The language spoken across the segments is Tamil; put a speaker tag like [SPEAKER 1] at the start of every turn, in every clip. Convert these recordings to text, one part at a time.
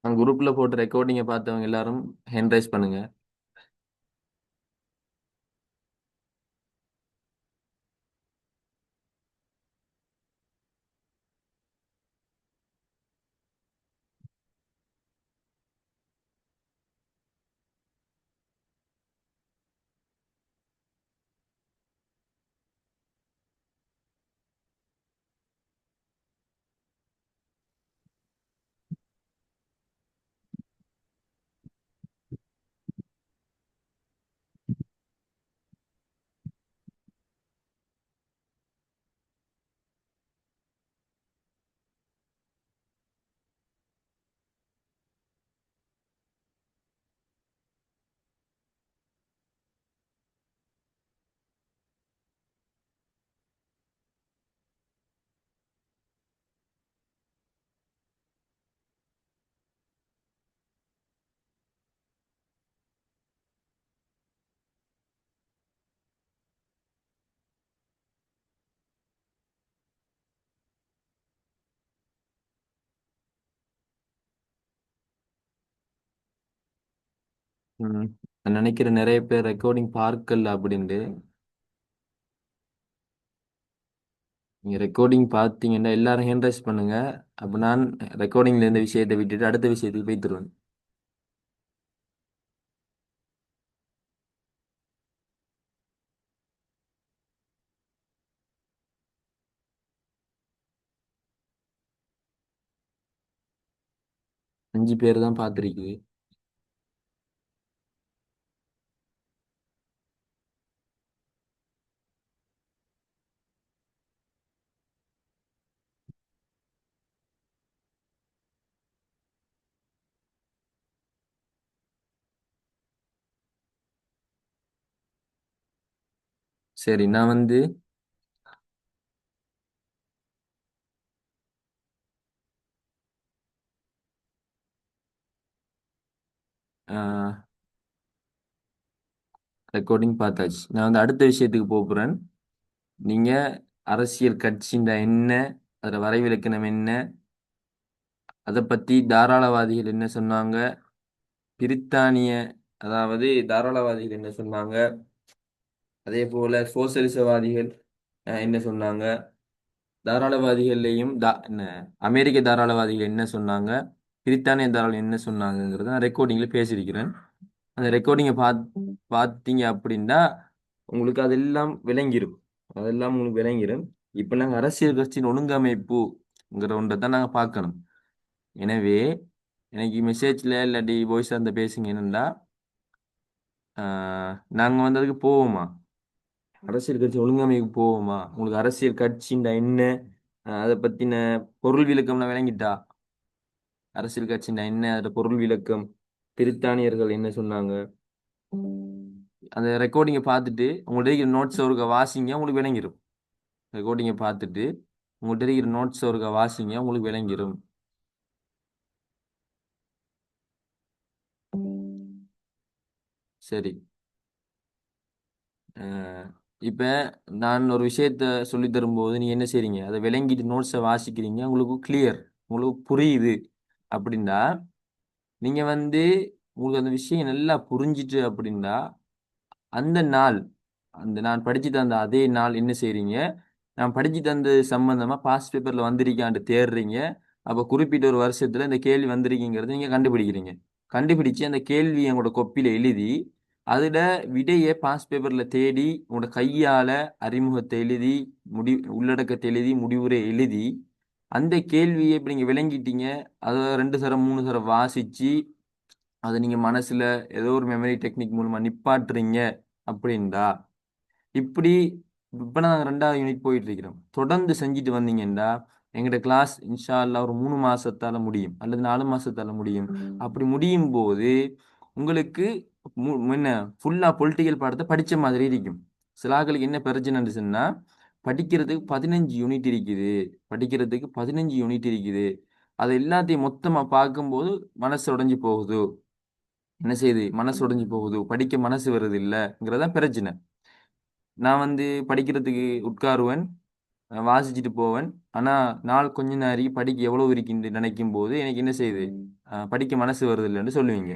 [SPEAKER 1] நான் குரூப்ல போட்டு ரெக்கார்டிங்கை பார்த்தவங்க எல்லாரும் ஹேண்ட் ரைஸ் பண்ணுங்க. ம். நான் நினைக்கிறேன் நிறைய பேர் ரெக்கார்டிங் பார்க்கல அப்படின்ட்டு. நீங்க ரெக்கார்டிங் பார்த்தீங்கன்னா எல்லாரும் ஹேண்ட் ரைஸ் பண்ணுங்க. அப்ப நான் ரெக்கார்டிங்ல இருந்த விஷயத்தை விட்டுட்டு அடுத்த விஷயத்துக்கு போய்த்துருவேன். 5 பேர் தான் பார்த்துருக்குது. சரி, நான் வந்து ரெக்கார்டிங் பார்த்தாச்சு. நான் வந்து அடுத்த விஷயத்துக்கு போகிறேன். நீங்க அரசியல் கட்சின்ற என்ன, அதோட வரைவிலக்கணம் என்ன, அதை பத்தி தாராளவாதிகள் என்ன சொன்னாங்க, பிரித்தானிய அதாவது தாராளவாதிகள் என்ன சொன்னாங்க, அதே போல சோசலிசவாதிகள் என்ன சொன்னாங்க, தாராளவாதிகள்லையும் என்ன அமெரிக்க தாராளவாதிகள் என்ன சொன்னாங்க, பிரித்தானிய தாராளம் என்ன சொன்னாங்கங்கிறத நான் ரெக்கார்டிங்ல பேசியிருக்கிறேன். அந்த ரெக்கார்டிங்கை பார்த்தீங்க அப்படின்னா உங்களுக்கு அதெல்லாம் விளங்கிரும். அதெல்லாம் உங்களுக்கு விளங்கிரும். இப்போ நாங்கள் அரசியல் கட்சியின் ஒழுங்கமைப்புங்கிற ஒன்றை தான் நாங்கள் பார்க்கணும். எனவே எனக்கு மெசேஜ்ல இல்லாட்டி வாய்ஸ் அந்த பேசுங்க என்னன்னா, நாங்கள் வந்து அதுக்கு போவோமா, அரசியல் கட்சி ஒழுங்கமைப்பு போவோமா, உங்களுக்கு அரசியல் கட்சின்ற என்ன, அதை பத்தின பொருள் விளக்கம்லாம் விளங்கிட்டா, அரசியல் கட்சின்ற என்ன, அதோட பொருள் விளக்கம், பிரித்தானியர்கள் என்ன சொன்னாங்க, அந்த ரெக்கார்டிங்கை பார்த்துட்டு உங்கள்ட்ட இருக்கிற நோட்ஸ் ஒருக்க வாசிங்க, உங்களுக்கு விளங்கிரும். ரெக்கார்டிங்கை பார்த்துட்டு உங்கள்ட்ட இருக்கிற நோட்ஸ் ஒருக்க வாசிங்க, உங்களுக்கு விளங்கிரும். சரி. அஹ் இப்ப நான் ஒரு விஷயத்த சொல்லி தரும்போது நீங்க என்ன செய்றீங்க, அதை விளங்கிட்டு நோட்ஸை வாசிக்கிறீங்க, உங்களுக்கு கிளியர், உங்களுக்கு புரியுது அப்படின்னா, நீங்க வந்து உங்களுக்கு அந்த விஷயம் நல்லா புரிஞ்சிட்டு அப்படின்னா, அந்த நாள், அந்த நான் படிச்சு தந்த அதே நாள் என்ன செய்றீங்க, நான் படிச்சு தந்தது சம்பந்தமா பாஸ்ட் பேப்பர்ல வந்திருக்கான்ட்டு தேடுறீங்க. அப்ப குறிப்பிட்ட ஒரு வருஷத்துல இந்த கேள்வி வந்திருக்கீங்கிறத நீங்க கண்டுபிடிக்கிறீங்க. கண்டுபிடிச்சு அந்த கேள்வி உங்களோட கொப்பில எழுதி, அதுல விடையை பாஸ்ட் பேப்பர்ல தேடி உங்களோட கையால அறிமுகத்தை எழுதி, உள்ளடக்கத்தை எழுதி, முடிவுரை எழுதி, அந்த கேள்வியை இப்ப நீங்க விளங்கிட்டீங்க. அதை 2 தரம் 3 தரம் வாசிச்சு அதை நீங்க மனசுல ஏதோ ஒரு மெமரி டெக்னிக் மூலமா நிப்பாட்டுறீங்க அப்படின்டா, இப்படி இப்ப நாங்க 2வது யூனிட் போயிட்டு இருக்கிறோம். தொடர்ந்து செஞ்சுட்டு வந்தீங்கன்னா எங்கட கிளாஸ் இன்ஷா அல்லாஹ் ஒரு 3 மாசத்தால முடியும் அல்லது 4 மாசத்தால முடியும். அப்படி முடியும் போது உங்களுக்கு என்ன ஃபுல்லா பொலிட்டிக்கல் பாடத்தை படிச்ச மாதிரி இருக்கும். சிலாக்களுக்கு என்ன பிரச்சனைன்னு சொன்னா, படிக்கிறதுக்கு 15 யூனிட் இருக்குது, படிக்கிறதுக்கு 15 யூனிட் இருக்குது, அது எல்லாத்தையும் மொத்தமா பார்க்கும்போது மனசு உடைஞ்சு போகுது. என்ன செய்யுது, மனசு உடைஞ்சு போகுது, படிக்க மனசு வருது இல்லைங்கிறதான் பிரச்சனை. நான் வந்து படிக்கிறதுக்கு உட்காருவேன். வாசிச்சுட்டு போவேன். ஆனா நாள் கொஞ்ச நேரம் படிக்க எவ்வளவு இருக்குன்னு நினைக்கும் போது எனக்கு என்ன செய்யுது, படிக்க மனசு வருது இல்லைன்னு சொல்லுவீங்க.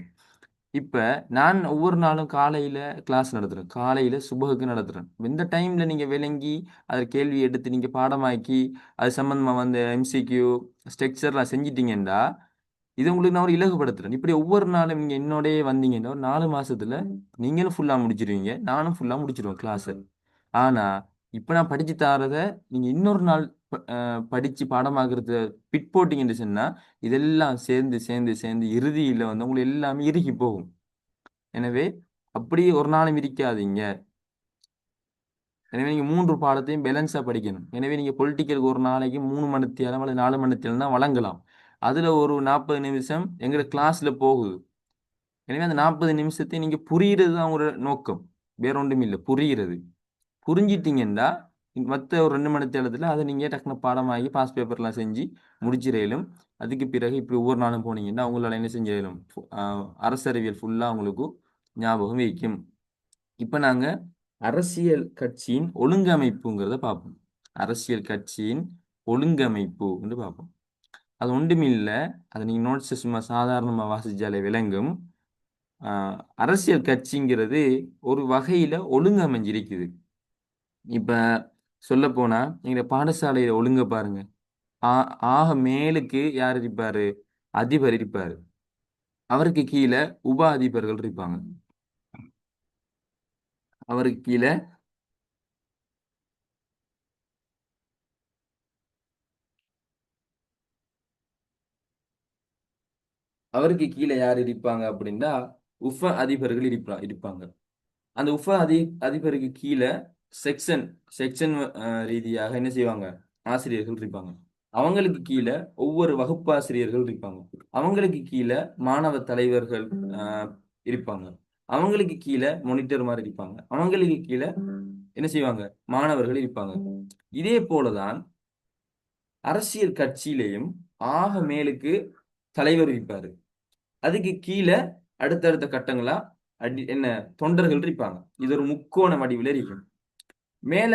[SPEAKER 1] இப்ப நான் ஒவ்வொரு நாளும் காலையில கிளாஸ் நடத்துறேன். காலையில சுபஹுக்கு நடத்துறேன். இந்த டைம்ல நீங்க விளங்கி, அத கேள்வி எடுத்து நீங்க பாடமாக்கி, அது சம்பந்தமா வந்து எம்சிக்யூ, ஸ்ட்ரக்சர்லாம் செஞ்சிட்டீங்கன்னா, இது உங்களுக்கு நான் ஒரு இலகுபடுத்துறேன். இப்படி ஒவ்வொரு நாளும் நீங்க என்னோடயே வந்தீங்கன்னா, ஒரு 4 மாசத்துல நீங்களும் ஃபுல்லா முடிச்சிருவீங்க. நானும் ஃபுல்லா முடிச்சிருவேன் கிளாஸ. ஆனா, இப்ப நான் படிச்சு தாரத நீங்க இன்னொரு நாள் படிச்சு பாடமாக்குறத பிற்போட்டீங்கன்னு சொன்னா, இதெல்லாம் சேர்ந்து, சேர்ந்து, சேர்ந்து இறுதியில வந்து உங்களுக்கு எல்லாமே இறுகி போகும். எனவே, அப்படி ஒரு நாளும் இருக்காதீங்க. எனவே நீங்க 3 பாடத்தையும் பேலன்ஸா படிக்கணும். எனவே நீங்க பொலிட்டிக்கலுக்கு ஒரு நாளைக்கு 3 மணித்தியாலம் அல்லது 4 மணித்தியாலம் தான் வழங்கலாம். அதுல ஒரு 40 நிமிஷம் எங்கட கிளாஸ்ல போகுது. எனவே அந்த 40 நிமிஷத்தை நீங்க புரியிறது தான் உங்களோட நோக்கம். வேற ஒன்றும் இல்ல. புரியிறது. புரிஞ்சிட்டீங்கன்னா, மத்த ஒரு 2 மணித்தியாலத்துல அத நீங்க டக்குனு பாடமாக்கி பாஸ் பேப்பர்லாம் செஞ்சு முடிச்சிற இயலும். அதுக்கு பிறகு இப்படி ஒவ்வொரு நாளும் போனீங்கன்னா, உங்களால என்ன செஞ்ச இயலும்? அரசறிவியல் ஃபுல்லா உங்களுக்கு ஞாபகம் வைக்கும். இப்ப நாங்க அரசியல் கட்சியின் ஒழுங்கமைப்புங்கிறத பார்ப்போம். அரசியல் கட்சியின் ஒழுங்கமைப்பு என்று பார்ப்போம். அது ஒன்றுமில்ல. அத நீங்க நோட்ஸ் சும்மா சாதாரணமா வாசிச்சாலே விளங்கும். அ அரசியல் கட்சிங்கிறது ஒரு வகையில ஒழுங்கமைஞ்சிருக்குது. இப்ப சொல்லப்போனா, எங்க பாடசாலையில ஒழுங்க பாருங்க. ஆ ஆக மேலுக்கு யார் இருப்பாரு? அதிபர் இருப்பாரு. அவருக்கு கீழ உப அதிபர்கள் இருப்பாங்க. அவருக்கு கீழ அவருக்கு கீழ யார் இருப்பாங்க அப்படின்னா, உப அதிபர்கள் இருப்பாங்க. அந்த அதிபருக்கு கீழ செக்ஷன் செக்ஷன் ரீதியாக என்ன செய்வாங்க? ஆசிரியர்கள் இருப்பாங்க. அவங்களுக்கு கீழ ஒவ்வொரு வகுப்பாசிரியர்கள் இருப்பாங்க. அவங்களுக்கு கீழ மாணவ தலைவர்கள் அ இருப்பாங்க. அவங்களுக்கு கீழ மானிட்டர்மார் இருப்பாங்க. அவங்களுக்கு கீழ என்ன செய்வாங்க? மாணவர்கள் இருப்பாங்க. இதே போல தான் அரசியல் கட்சியிலேயும் ஆக மேலுக்கு தலைவர் இருப்பாரு. அதுக்கு கீழ அடுத்தடுத்த கட்டங்களா என்ன தொண்டர்கள் இருப்பாங்க. இது ஒரு முக்கோண வடிவில இருக்கும். மேல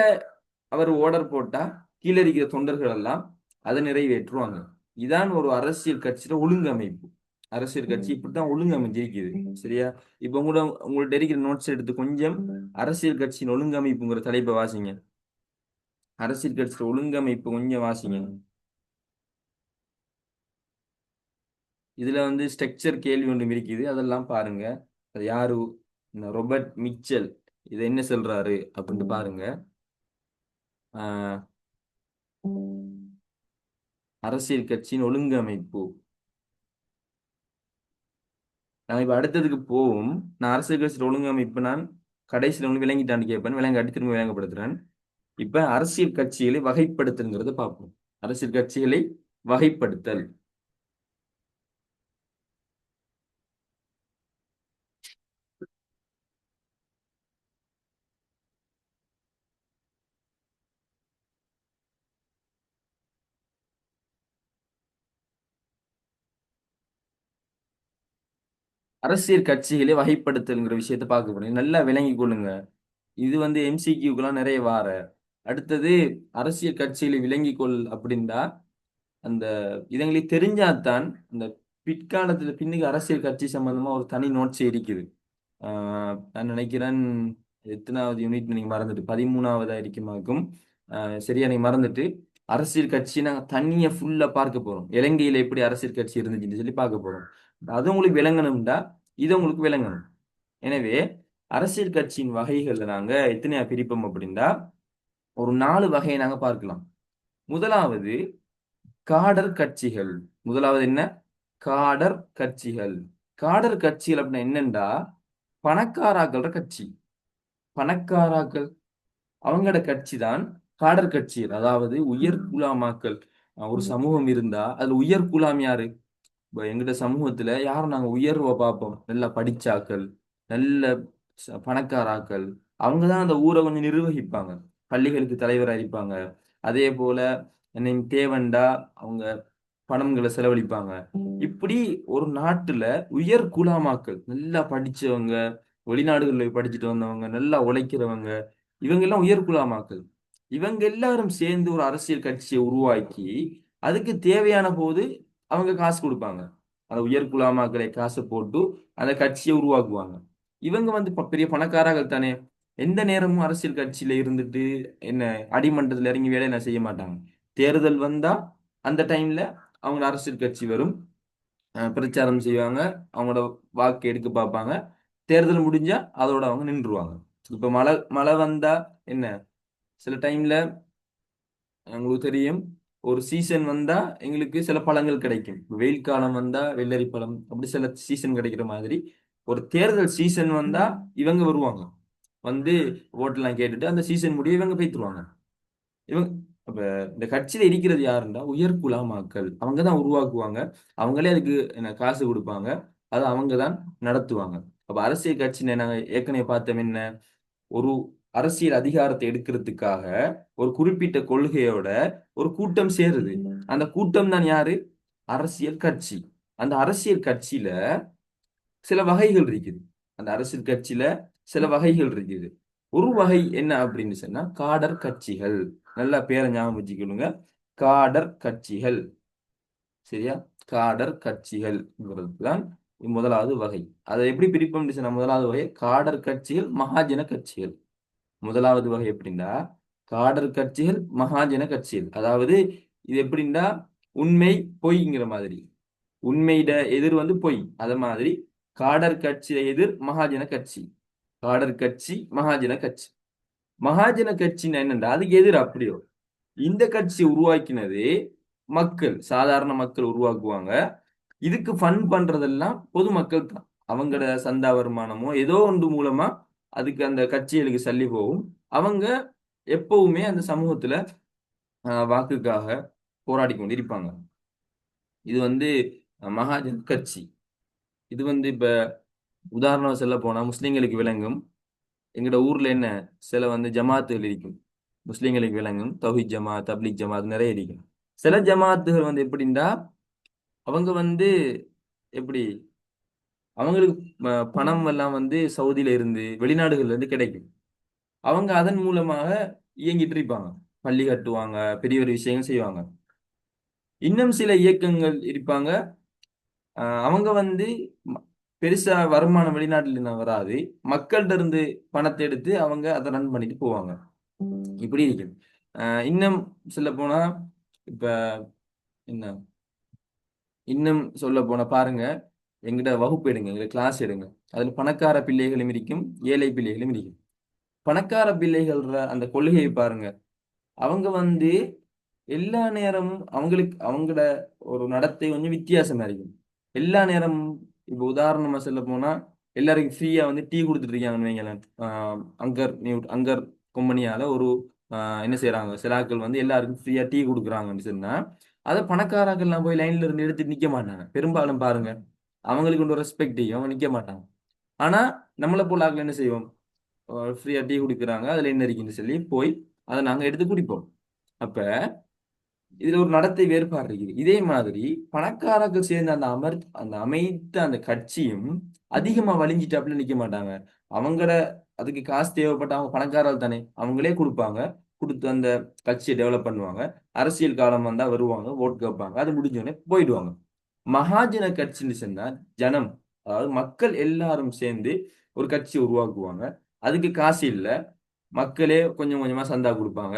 [SPEAKER 1] அவர் ஆர்டர் போட்டா, கீழ இருக்கிற தொண்டர்கள் எல்லாம் அத நிறைவேற்றுவாங்க. இதான் ஒரு அரசியல் கட்சியோட ஒழுங்கமைப்பு. அரசியல் கட்சி இப்படித்தான் ஒழுங்கமைஞ்சிருக்குது. சரியா? இப்ப உங்கள்ட்ட இருக்கிற நோட்ஸ் எடுத்து கொஞ்சம் அரசியல் கட்சியின் ஒழுங்கமைப்புங்கிற தலைப்பை வாசிங்க. அரசியல் கட்சியோட ஒழுங்கமைப்பு கொஞ்சம் வாசிங்க. இதுல வந்து ஸ்ட்ரக்சர் கேள்வி ஒன்றும் இருக்குது. அதெல்லாம் பாருங்க. அது யாரு? இந்த ராபர்ட் மிச்சல். இத என்ன சொல்றாரு அப்படின்னு பாருங்க. ஆஹ் அரசியல் கட்சியின் ஒழுங்கமைப்பு. நான் இப்ப அடுத்ததுக்கு போவோம். நான் அரசியல் கட்சியின் ஒழுங்கமைப்பு நான் கடைசியில ஒன்று விளங்கிட்டான்னு கேட்பேன். விளங்காட்டி திரும்ப விளங்கப்படுத்துறேன். இப்ப அரசியல் கட்சிகளை வகைப்படுத்துங்கிறத பார்ப்போம். அரசியல் கட்சிகளை வகைப்படுத்தல். அரசியல் கட்சிகளை வகைப்படுத்தல்ங்கிற விஷயத்தை பார்க்க போறேன். நல்லா விளங்கி கொள்ளுங்க. இது வந்து எம்சிக்யூக்கெல்லாம் நிறைய வார. அடுத்தது அரசியல் கட்சிகளை விளங்கிக் கொள் அப்படின்னா அந்த இதங்களை தெரிஞ்சாதான் அந்த பிற்காலத்துல பின்னுக்கு அரசியல் கட்சி சம்பந்தமா ஒரு தனி நோட்ஸ் இருக்குது. நான் நினைக்கிறேன் எத்தனாவது யூனிட் நீங்க மறந்துட்டு 13ஆவதா இருக்குமாக்கும். சரியா நீங்க மறந்துட்டு அரசியல் கட்சி நாங்க தண்ணிய ஃபுல்லா பார்க்க போறோம். இலங்கையில எப்படி அரசியல் கட்சி இருந்துச்சுன்னு சொல்லி பார்க்க போறோம். அது உங்களுக்கு விளங்கணும்டா இது உங்களுக்கு விளங்கணும். எனவே அரசியல் கட்சியின் வகைகள்ல நாங்க எத்தனையா பிரிப்போம் அப்படின்னா ஒரு 4 வகையை நாங்க பார்க்கலாம். முதலாவது காடர் கட்சிகள். முதலாவது என்ன? காடர் கட்சிகள். காடர் கட்சிகள் அப்படின்னா என்னண்டா பணக்காராக்கள கட்சி. பணக்காராக்கள் அவங்களோட கட்சி தான் காடர் கட்சிகள். அதாவது உயர் குலாமாக்கள். ஒரு சமூகம் இருந்தா அதுல உயர் குலாம் யாரு? இப்ப எங்கட சமூகத்துல யாரும் நாங்க உயர்வை பார்ப்போம். நல்லா படிச்சாக்கள், நல்ல பணக்காராக்கள். அவங்கதான் அந்த ஊரை கொஞ்சம் நிர்வகிப்பாங்க. பள்ளிகளுக்கு தலைவரா இருப்பாங்க. அதே போல என்ன தேவண்டா அவங்க பணங்களை செலவழிப்பாங்க. இப்படி ஒரு நாட்டுல உயர் குலாமாக்கள் நல்லா படிச்சவங்க, வெளிநாடுகள்ல போய் படிச்சுட்டு வந்தவங்க, நல்லா உழைக்கிறவங்க, இவங்க எல்லாம் உயர் குலாமாக்கள். இவங்க எல்லாரும் சேர்ந்து ஒரு அரசியல் கட்சியை உருவாக்கி அதுக்கு தேவையான போது அவங்க காசு கொடுப்பாங்க. அந்த உயர்குலாமாக்களை காசு போட்டு அந்த கட்சியை உருவாக்குவாங்க. இவங்க வந்து பெரிய பணக்காரர்கள் தானே. எந்த நேரமும் அரசியல் கட்சியில இருந்துட்டு என்ன அடிமட்டத்துல இறங்கி வேலை என்ன செய்ய மாட்டாங்க. தேர்தல் வந்தா அந்த டைம்ல அவங்க அரசியல் கட்சி வரும், பிரச்சாரம் செய்வாங்க, அவங்களோட வாக்கு எடுக்க பார்ப்பாங்க. தேர்தல் முடிஞ்சா அதோட அவங்க நின்றுவாங்க. இப்ப மழை மழை வந்தா என்ன, சில டைம்ல உங்களுக்கு தெரியும், ஒரு சீசன் வந்தா எங்களுக்கு சில பழங்கள் கிடைக்கும். வெயில் காலம் வந்தா வெள்ளரி பழம், அப்படி சில சீசன் கிடைக்கிற மாதிரி ஒரு தேர்தல் சீசன் வந்தா இவங்க வருவாங்க. வந்து ஓட்டெல்லாம் கேட்டுட்டு அந்த சீசன் முடிய இவங்க போய்த்துருவாங்க. இவங்க அப்ப இந்த கட்சியில இருக்கிறது யாருன்னா உயர்குலா மக்கள். அவங்க தான் உருவாக்குவாங்க. அவங்களே அதுக்கு என்ன காசு கொடுப்பாங்க. அதை அவங்க தான் நடத்துவாங்க. அப்ப அரசியல் கட்சி நாங்க ஏற்கனவே பார்த்தோம் என்ன, ஒரு அரசியல் அதிகாரத்தை எடுக்கிறதுக்காக ஒரு குறிப்பிட்ட கொள்கையோட ஒரு கூட்டம் சேருது. அந்த கூட்டம் தான் யாரு? அரசியல் கட்சி. அந்த அரசியல் கட்சியில சில வகைகள் இருக்குது. அந்த அரசியல் கட்சியில சில வகைகள் இருக்குது. ஒரு வகை என்ன அப்படின்னு சொன்னா காடர் கட்சிகள். நல்லா பேரை ஞாபகம் வச்சுக்கணுங்க. காடர் கட்சிகள். சரியா? காடர் கட்சிகள்ங்கிறது தான் முதலாவது வகை. அதை எப்படி பிரிப்போம்னு சொன்னா முதலாவது வகை காடர் கட்சிகள், மகாஜன கட்சிகள். முதலாவது வகை எப்படின்னா காடர் கட்சிகள், மகாஜன கட்சிகள். அதாவது இது எப்படின்னா உண்மை பொய்ங்கிற மாதிரி. உண்மையிட எதிர் வந்து பொய். அத மாதிரி காடர் கட்சி எதிர் மகாஜன கட்சி. காடர் கட்சி, மகாஜன கட்சி. மகாஜன கட்சின்னு என்னண்டா அதுக்கு எதிர் அப்படியோ. இந்த கட்சி உருவாக்கினது மக்கள், சாதாரண மக்கள் உருவாக்குவாங்க. இதுக்கு ஃபண்ட் பண்றதெல்லாம் பொதுமக்கள் தான். அவங்களோட சந்தா வருமானமோ ஏதோ ஒன்று மூலமா அதுக்கு அந்த கட்சிகளுக்கு சல்லி போகும். அவங்க எப்பவுமே அந்த சமூகத்துல வாக்குக்காக போராடி கொண்டிருப்பாங்க. இது வந்து மகாஜன் கட்சி. இது வந்து இப்ப உதாரணம் சொல்ல போனா முஸ்லிம்களுக்கு விளங்கும். எங்கட ஊர்ல என்ன சில வந்து ஜமாத்துகள் இருக்கும். முஸ்லிம்களுக்கு விளங்கும் தௌஹீத் ஜமாத், தப்லீக் ஜமாத் நிறைய இருக்கும். சில ஜமாத்துகள் வந்து எப்படின்னா அவங்க வந்து எப்படி அவங்களுக்கு பணம் எல்லாம் வந்து சவுதியில இருந்து வெளிநாடுகள்ல இருந்து கிடைக்கும். அவங்க அதன் மூலமாக இயங்கிட்டு இருப்பாங்க. பள்ளி கட்டுவாங்க, பெரிய ஒரு விஷயங்கள் செய்வாங்க. இன்னும் சில இயக்கங்கள் இருப்பாங்க. அவங்க வந்து ம- பெருசா வருமானம் வெளிநாட்டுல இருந்து வராது. மக்கள்கிட்ட இருந்து பணத்தை எடுத்து அவங்க அதை ரன் பண்ணிட்டு போவாங்க. இப்படி இருக்கு. இன்னும் சொல்ல போனா இப்ப என்ன, இன்னும் சொல்ல போனா பாருங்க, எங்கிட்ட வகுப்பு எடுங்க, எங்கிட்ட கிளாஸ் எடுங்க. அதுல பணக்கார பிள்ளைகளும் இருக்கும், ஏழை பிள்ளைகளும் இருக்கும். பணக்கார பிள்ளைகள் அந்த கொள்கையை பாருங்க. அவங்க வந்து எல்லா நேரமும் அவங்களுக்கு அவங்களோட ஒரு நடத்தை கொஞ்சம் வித்தியாசமா இருக்கும். எல்லா நேரமும் இப்ப உதாரணமா சொல்ல போனா எல்லாருக்கும் ஃப்ரீயா வந்து டீ கொடுத்துட்டு இருக்காங்கன்னு வைங்களேன். அங்கர் கம்பெனியால ஒரு என்ன செய்யறாங்க, சில ஆட்கள் வந்து எல்லாருக்கும் ஃப்ரீயா டீ கொடுக்குறாங்கன்னு சொன்னா அதை பணக்காரர்கள்லாம் போய் லைன்ல இருந்து எடுத்து நிக்க மாட்டாங்க. பெரும்பாலும் பாருங்க அவங்களுக்கு ஒரு ரெஸ்பெக்ட் அவங்க நிக்க மாட்டாங்க. ஆனா நம்மளை போல ஆட்கள் என்ன செய்வோம், ஃப்ரீயா டீ குடிக்கிறாங்க அதுல என்ன இருக்குன்னு சொல்லி போய் அதை நாங்க எடுத்து குடிப்போம். அப்ப இதுல ஒரு நடத்தை வேறுபாடு இருக்குது. இதே மாதிரி பணக்காரர்கள் சேர்ந்த அந்த அமைத்த அந்த கட்சியும் அதிகமா வலிஞ்சிட்டாப்புல நிக்க மாட்டாங்க. அவங்கள அதுக்கு காசு தேவைப்பட்ட அவங்க பணக்காரர்கள் தானே, அவங்களே கொடுப்பாங்க. கொடுத்து அந்த கட்சியை டெவலப் பண்ணுவாங்க. அரசியல் காலம் வந்தா வருவாங்க, ஓட்டு கேட்பாங்க, அது முடிஞ்ச உடனே போயிடுவாங்க. மகாஜன கட்சின்னு சொன்னா ஜனம், அதாவது மக்கள் எல்லாரும் சேர்ந்து ஒரு கட்சி உருவாக்குவாங்க. அதுக்கு காசு இல்ல, மக்களே கொஞ்சம் கொஞ்சமா சந்தா கொடுப்பாங்க.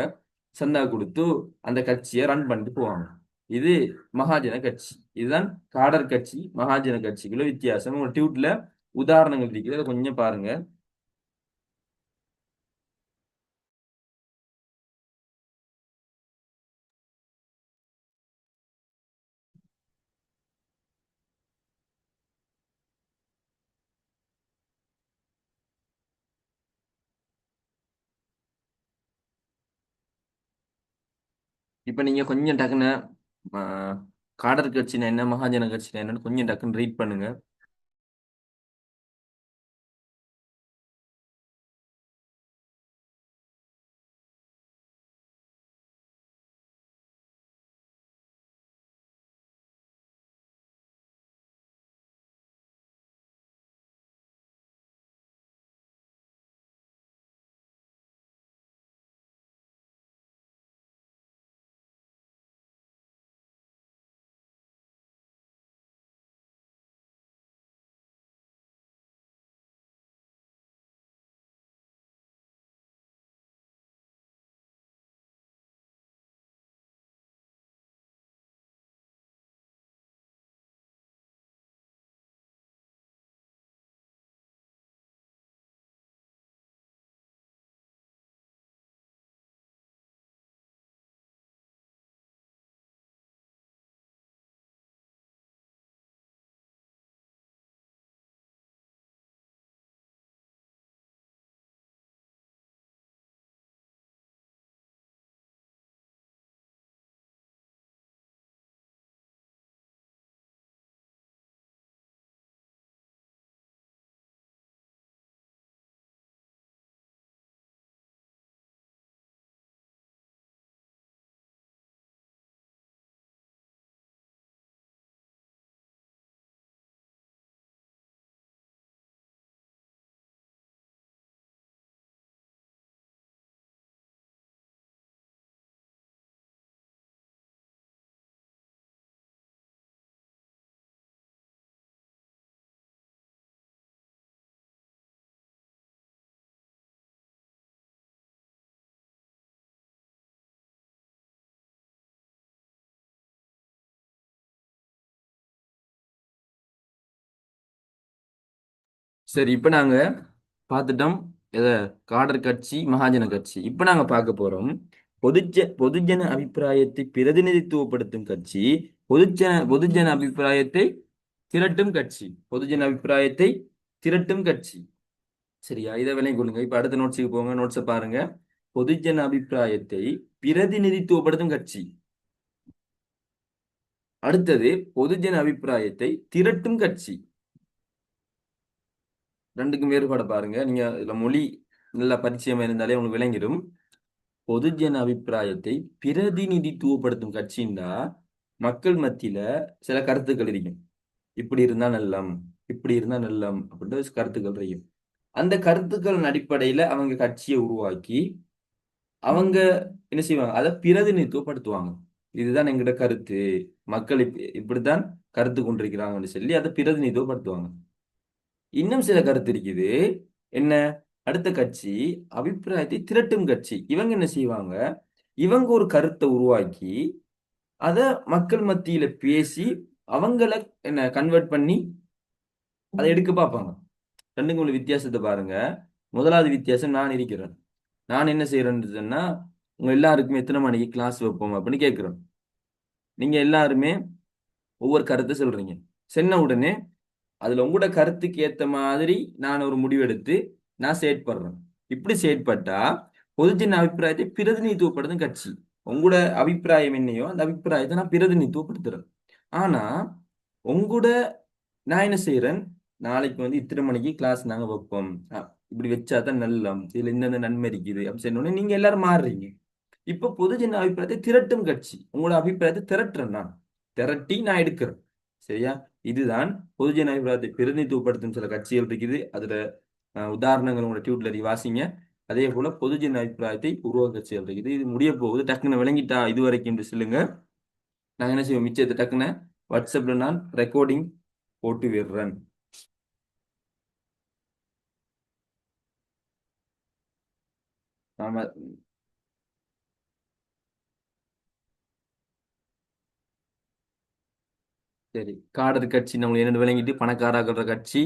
[SPEAKER 1] சந்தா கொடுத்து அந்த கட்சியை ரன் பண்ணிட்டு போவாங்க. இது மகாஜன கட்சி. இதுதான் காடர் கட்சி, மகாஜன கட்சிக்குள்ள வித்தியாசம். உங்க டியூட்ல உதாரணங்கள் இருக்குது, அதை கொஞ்சம் பாருங்க. இப்ப நீங்க கொஞ்சம் டக்குன்னு ஆஹ், காடர் கட்சினா என்ன, மகாஜன கட்சினா என்னன்னு கொஞ்சம் டக்குன்னு ரீட் பண்ணுங்க. சரி, இப்ப நாங்க பார்த்துட்டோம் எத காடர் கட்சி, மகாஜன கட்சி. இப்ப நாங்க பார்க்க போறோம் பொதுஜன அபிப்பிராயத்தை பிரதிநிதித்துவப்படுத்தும் கட்சி, பொதுஜன அபிப்பிராயத்தை திரட்டும் கட்சி. பொதுஜன அபிப்பிராயத்தை திரட்டும் கட்சி. சரியா? இதை விலையும் கொள்ளுங்க. இப்ப அடுத்த நோட்ஸுக்கு போங்க. நோட்ஸை பாருங்க. பொதுஜன அபிப்பிராயத்தை பிரதிநிதித்துவப்படுத்தும் கட்சி. அடுத்தது பொதுஜன அபிப்பிராயத்தை திரட்டும் கட்சி. ரெண்டுக்கும் வேறுபாடு பாருங்க. நீங்க இதுல மொழி நல்ல பரிச்சயம் இருந்தாலே உங்களுக்கு விளங்கிடும். பொதுஜன அபிப்பிராயத்தை பிரதிநிதித்துவப்படுத்தும் கட்சின்னா மக்கள் மத்தியில சில கருத்துக்கள் இருக்கும். இப்படி இருந்தா நல்லம், இப்படி இருந்தா நல்லம் அப்படின்ற கருத்துக்கள் இருக்கும். அந்த கருத்துக்களின் அடிப்படையில அவங்க கட்சியை உருவாக்கி அவங்க என்ன செய்வாங்க, அதை பிரதிநிதித்துவப்படுத்துவாங்க. இதுதான் எங்கிட்ட கருத்து, மக்கள் இப்படித்தான் கருத்து கொண்டிருக்கிறாங்கன்னு சொல்லி அதை பிரதிநிதித்துவப்படுத்துவாங்க. இன்னும் சில கருத்து இருக்குது. என்ன? அடுத்த கட்சி அபிப்பிராயத்தை திரட்டும் கட்சி. இவங்க என்ன செய்வாங்க, இவங்க ஒரு கருத்தை உருவாக்கி அத மக்கள் மத்தியில பேசி அவங்கள என்ன கன்வெர்ட் பண்ணி அதை எடுக்க பார்ப்பாங்க. ரெண்டுக்கும் உள்ள வித்தியாசத்தை பாருங்க. முதலாவது வித்தியாசம், நான் இருக்கிறேன், நான் என்ன செய்யறேன்னு சொன்னா, உங்க எல்லாருக்குமே எத்தனை மணிக்கு கிளாஸ் வைப்போம் அப்படின்னு கேட்கிறேன். நீங்க எல்லாருமே ஒவ்வொரு கருத்தை சொல்றீங்க. சொன்ன உடனே அதுல உங்களோட கருத்துக்கு ஏத்த மாதிரி நான் ஒரு முடிவெடுத்து நான் செயற்படுறேன். இப்படி செயற்பட்டா பொதுஜன அபிப்பிராயத்தை பிரதிநிதித்துவப்படுத்தும் கட்சி. உங்களோட அபிப்பிராயம் என்னையோ அந்த அபிப்பிராயத்தை நான் பிரதிநிதித்துவப்படுத்துறேன். ஆனா உங்களோட நான் என்ன செய்யறேன், நாளைக்கு வந்து இத்தனை மணிக்கு கிளாஸ் நாங்க வைப்போம், இப்படி வச்சாதான் நல்லம், இதுல இந்த நன்மை இருக்குது அப்படின்னு சொன்ன நீங்க எல்லாரும் மாறுறீங்க. இப்ப பொதுஜன அபிப்பிராயத்தை திரட்டும் கட்சி. உங்களோட அபிப்பிராயத்தை திரட்டுறேன், நான் திரட்டி நான் எடுக்கிறேன். சரியா? இதுதான் பொதுஜன அபிப்பிராயத்தை பிரதிநிதித்துவப்படுத்தும் சில கட்சிகள் இருக்குது. அதுல உதாரணங்கள் உங்களோட டியூட்ல வாசிங்க. அதே போல பொதுஜன அபிப்பிராயத்தை உருவாக்க கட்சிகள் இருக்குது. இது முடிய போகுது. டக்குன்னு விளங்கிட்டா இது வரைக்கும் சொல்லுங்க. நான் என்ன செய்வேன், மிச்சத்தை டக்குன்னு வாட்ஸ்அப்ல நான் ரெக்கார்டிங் போட்டு விடுறேன். நாம சரி, காடர் கட்சி நம்மளுக்கு என்னென்னு விளங்கிட்டு பணக்காராக்குற கட்சி